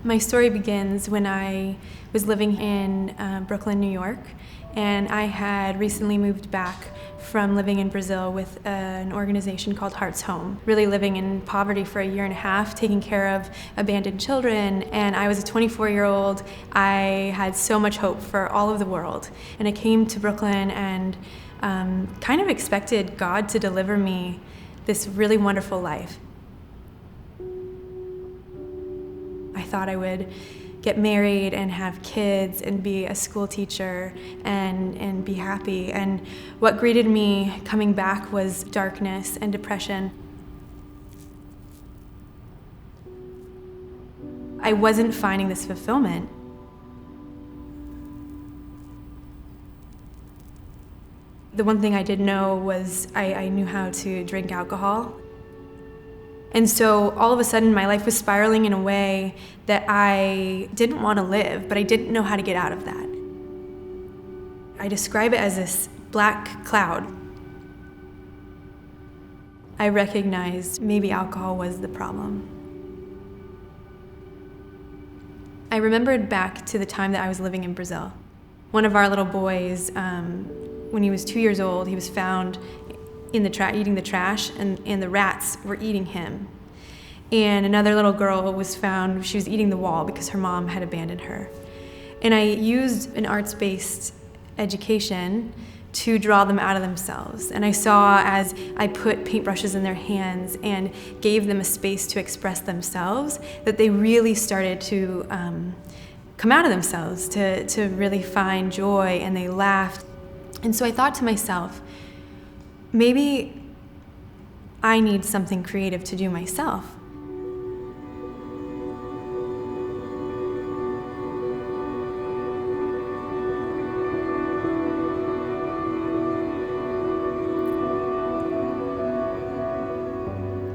My story begins when I was living in Brooklyn, New York, and I had recently moved back from living in Brazil with an organization called Heart's Home, really living in poverty for a year and a half, taking care of abandoned children. And I was a 24-year-old. I had so much hope for all of the world. And I came to Brooklyn and kind of expected God to deliver me this really wonderful life. I thought I would get married and have kids and be a school teacher and be happy. And what greeted me coming back was darkness and depression. I wasn't finding this fulfillment. The one thing I did know was I knew how to drink alcohol. And so all of a sudden my life was spiraling in a way that I didn't want to live, but I didn't know how to get out of that. I describe it as this black cloud. I recognized maybe alcohol was the problem. I remembered back to the time that I was living in Brazil. One of our little boys, when he was 2 years old, he was found in the eating the trash, and the rats were eating him. And another little girl was found, she was eating the wall because her mom had abandoned her. And I used an arts-based education to draw them out of themselves. And I saw as I put paintbrushes in their hands and gave them a space to express themselves, that they really started to come out of themselves, to really find joy, and they laughed. And so I thought to myself, maybe I need something creative to do myself.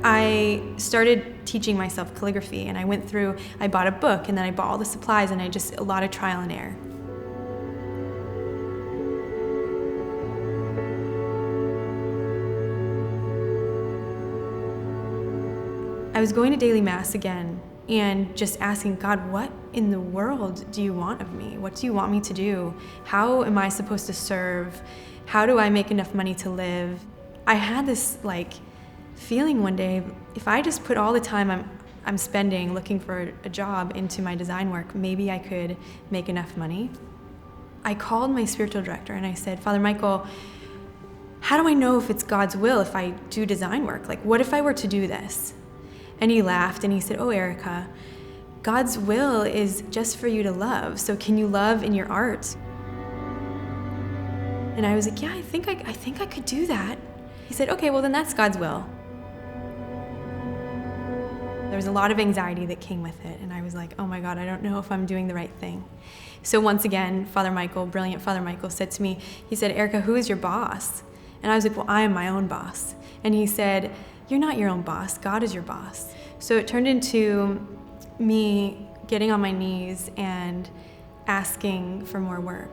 I started teaching myself calligraphy, and I bought a book, and then I bought all the supplies, and a lot of trial and error. I was going to daily mass again and just asking God, what in the world do you want of me? What do you want me to do? How am I supposed to serve? How do I make enough money to live? I had this feeling one day, if I just put all the time I'm spending looking for a job into my design work, maybe I could make enough money. I called my spiritual director and I said, Father Michael, how do I know if it's God's will if I do design work? What if I were to do this? And he laughed and he said, oh, Erica, God's will is just for you to love. So can you love in your art? And I was like, yeah, I think I could do that. He said, okay, well then that's God's will. There was a lot of anxiety that came with it, and I was like, oh my God, I don't know if I'm doing the right thing. So once again, Father Michael, brilliant Father Michael, said to me, he said, Erica, who is your boss? And I was like, well, I am my own boss. And he said, you're not your own boss, God is your boss. So it turned into me getting on my knees and asking for more work.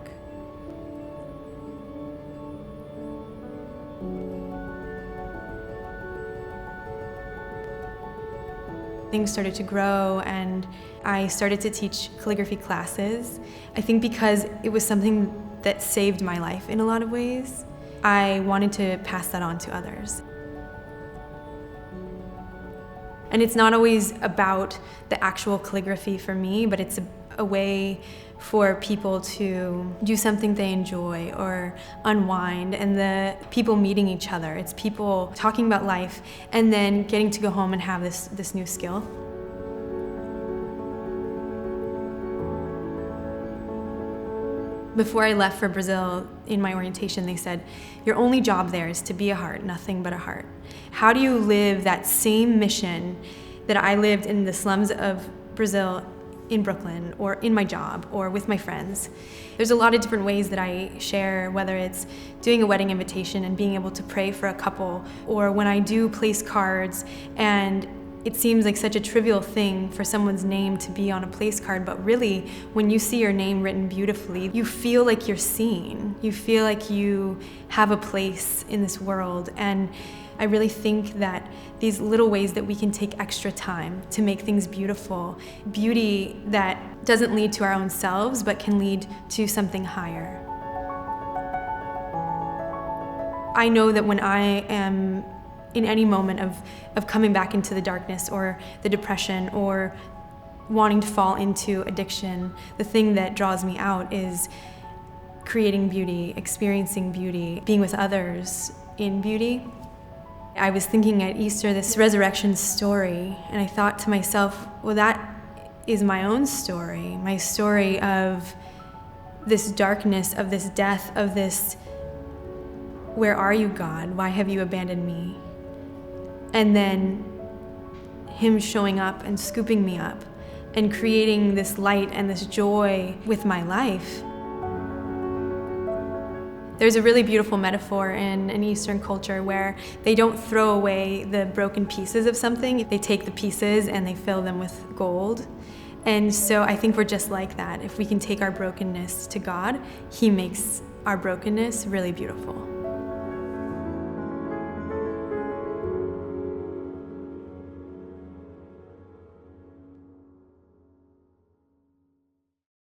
Things started to grow, and I started to teach calligraphy classes. I think because it was something that saved my life in a lot of ways, I wanted to pass that on to others. And it's not always about the actual calligraphy for me, but it's a way for people to do something they enjoy or unwind, and the people meeting each other. It's people talking about life and then getting to go home and have this new skill. Before I left for Brazil, in my orientation, they said, your only job there is to be a heart, nothing but a heart. How do you live that same mission that I lived in the slums of Brazil, in Brooklyn, or in my job, or with my friends? There's a lot of different ways that I share, whether it's doing a wedding invitation and being able to pray for a couple, or when I do place cards, and it seems like such a trivial thing for someone's name to be on a place card, but really, when you see your name written beautifully, you feel like you're seen. You feel like you have a place in this world. And I really think that these little ways that we can take extra time to make things beautiful, beauty that doesn't lead to our own selves, but can lead to something higher. I know that when I am in any moment of coming back into the darkness or the depression or wanting to fall into addiction, the thing that draws me out is creating beauty, experiencing beauty, being with others in beauty. I was thinking at Easter, this resurrection story, and I thought to myself, well, that is my own story, my story of this darkness, of this death, of this, where are you, God? Why have you abandoned me? And then him showing up and scooping me up and creating this light and this joy with my life. There's a really beautiful metaphor in an Eastern culture where they don't throw away the broken pieces of something. They take the pieces and they fill them with gold. And so I think we're just like that. If we can take our brokenness to God, he makes our brokenness really beautiful.